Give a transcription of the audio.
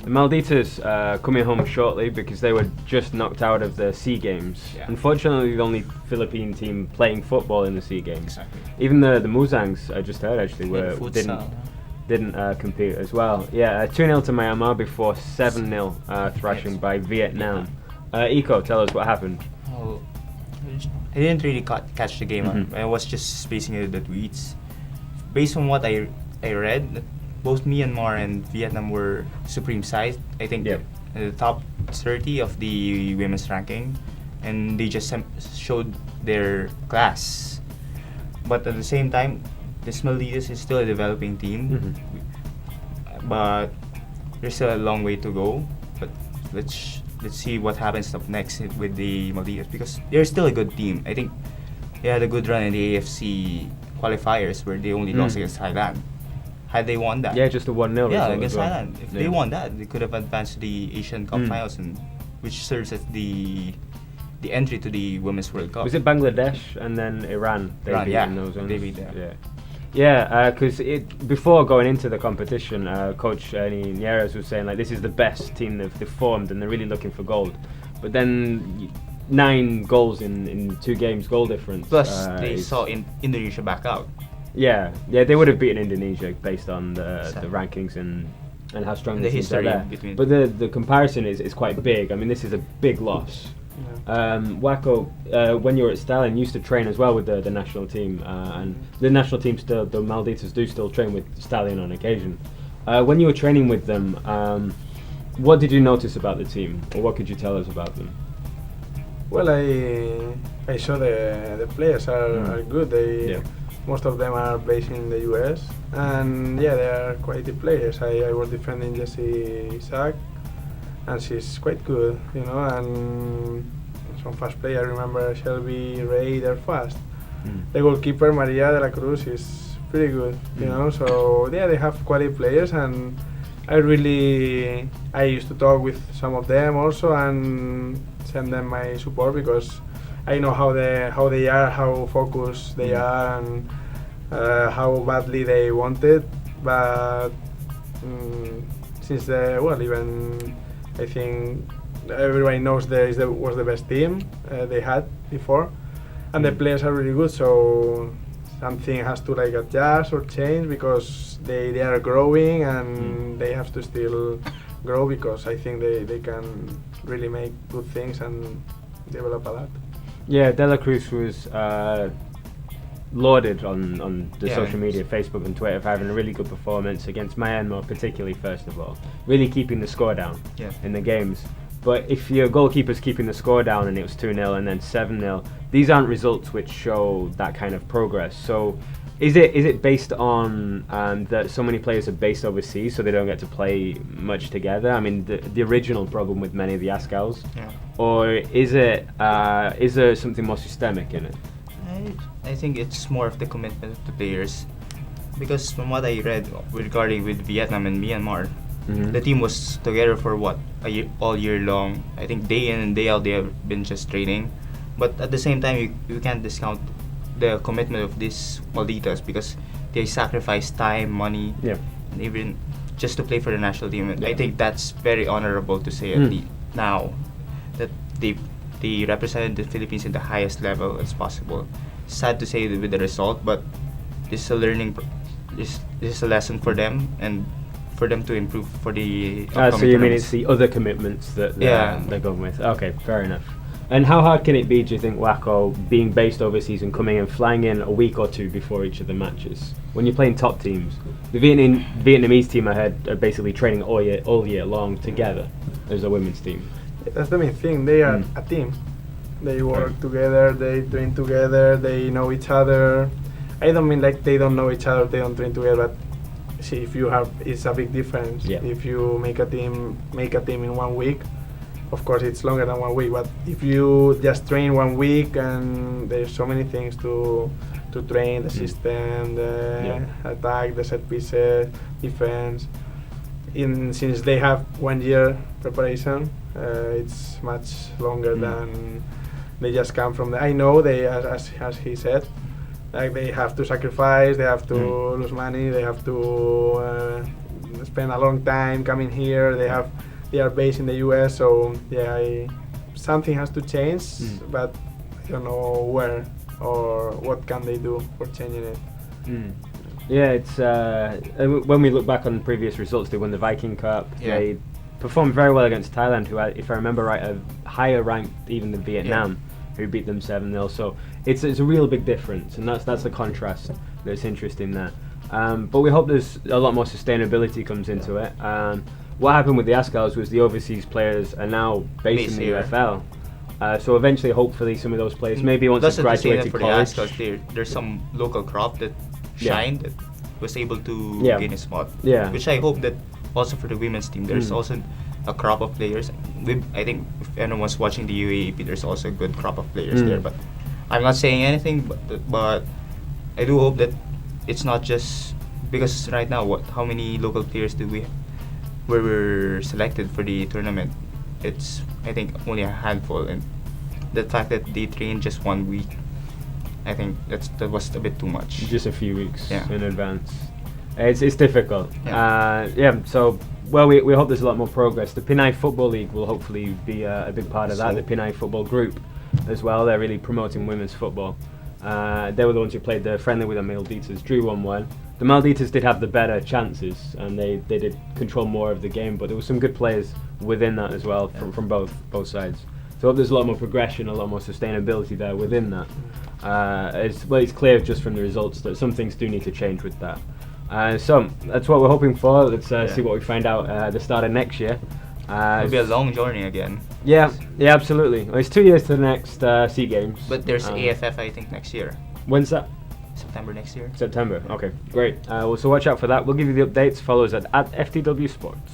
The Malditas coming home shortly because they were just knocked out of the SEA Games. Yeah. Unfortunately, the only Philippine team playing football in the SEA Games. Exactly. Even the Musangs, I just heard actually, didn't compete as well. Yeah, 2-0 to Myanmar before 7-0 thrashing by Vietnam. Eco, tell us what happened. Oh, I didn't really catch the game. I was just spacing the tweets. Based on what I read, both Myanmar and Vietnam were supreme side. I think the top 30 of the women's ranking, and they just showed their class. But at the same time, this Malditas is still a developing team, but there's still a long way to go. But let's see what happens up next with the Malditas, because they're still a good team. I think they had a good run in the AFC qualifiers where they only lost against Thailand. Had they won that, just a 1-0 yeah, result against as well. Thailand. If they won that, they could have advanced to the Asian Cup finals, and which serves as the entry to the Women's World Cup. Was it Bangladesh and then Iran? They beat in those ones. They beat them. Yeah, because before going into the competition, Coach Nieres was saying like this is the best team they've formed and they're really looking for gold. But then 9 goals in 2 games, goal difference. Plus, they saw Indonesia back out. Yeah, they would have beaten Indonesia based on the rankings and how strong the teams are there. But the comparison is quite big. I mean, this is a big loss. Wako, when you were at Stalin, used to train as well with the national team, and the national team still, the Malditas do still train with Stalin on occasion. When you were training with them, what did you notice about the team, or what could you tell us about them? Well, I saw the players are good. Most of them are based in the US, and they are quality players. I was defending Jessie Isaac, and she's quite good, and some fast player. I remember Shelby, Ray, they're fast. The goalkeeper Maria de la Cruz is pretty good, So they have quality players, and I used to talk with some of them also and send them my support, because I know how they are, how focused they are, and how badly they want it. But since even I think everybody knows was the best team they had before, and the players are really good. So something has to adjust or change, because they are growing and they have to still grow, because I think they can really make good things and develop a lot. Yeah, De La Cruz was lauded on the social media, Facebook and Twitter, for having a really good performance against Myanmar, particularly, first of all. Really keeping the score down in the games. But if your goalkeeper's keeping the score down and it was 2-0 and then 7-0, these aren't results which show that kind of progress. So is it based on that so many players are based overseas, so they don't get to play much together? I mean, the original problem with many of the ASCALs? Or is there something more systemic in it? I think it's more of the commitment of the players, because from what I read regarding with Vietnam and Myanmar, the team was together for all year long. I think day in and day out they have been just training, but at the same time you can't discount the commitment of these Malditas, because they sacrifice time, money, and even just to play for the national team. I think that's very honorable to say at least now, that they represented the Philippines in the highest level as possible. Sad to say with the result, but this is a learning. This is a lesson for them, and for them to improve for the upcoming so you mean it's the other commitments that they're going with? Okay, fair enough. And how hard can it be, do you think, Wako, being based overseas and coming and flying in a week or two before each of the matches? When you're playing top teams, the Vietnamese team I heard are basically training all year long together as a women's team. That's the main thing. They are a team. They work together, they train together, they know each other. I don't mean they don't know each other, they don't train together, but see, it's a big difference. If you make a team in 1 week, of course it's longer than 1 week, but if you just train 1 week, and there's so many things to train, the system, the attack, the set pieces, defense. Since they have 1 year preparation, it's much longer than they just come from I know they, as he said, like they have to sacrifice, they have to lose money, they have to spend a long time coming here. They are based in the US, so yeah, something has to change, but I don't know where or what can they do for changing it. Yeah, it's when we look back on previous results, they won the Viking Cup. Yeah. They performed very well against Thailand, who, if I remember right, are higher ranked even than Vietnam, who beat them 7-0. So it's a real big difference, and that's the contrast that's interesting there. But we hope there's a lot more sustainability comes into it. What happened with the Ascals was the overseas players are now based in the UFL. So eventually, hopefully, some of those players, maybe once they've graduated college, there's some local crop that shined, that was able to gain a spot. Which I hope that also for the women's team, there's also a crop of players. I think if anyone's watching the UAAP, there's also a good crop of players there. But I'm not saying anything, but I do hope that it's not just because right now, how many local players do we were selected for the tournament? It's, I think, only a handful, and the fact that they trained just 1 week, I think that was a bit too much. Just a few weeks in advance. It's difficult. So we hope there's a lot more progress. The Pinay Football League will hopefully be a big part of that. The Pinay Football Group as well. They're really promoting women's football. They were the ones who played the friendly with the Malditas, drew 1-1. The Malditas did have the better chances, and they did control more of the game, but there were some good players within that as well from both sides. So I hope there's a lot more progression, a lot more sustainability there within that. It's clear just from the results that some things do need to change with that. So that's what we're hoping for. Let's see what we find out at the start of next year. It'll be a long journey again. Yeah, absolutely. Well, it's 2 years to the next SEA Games. But there's AFF, I think, next year. When's that? September next year. September, okay, great. So watch out for that. We'll give you the updates. Follow us at FTW Sports.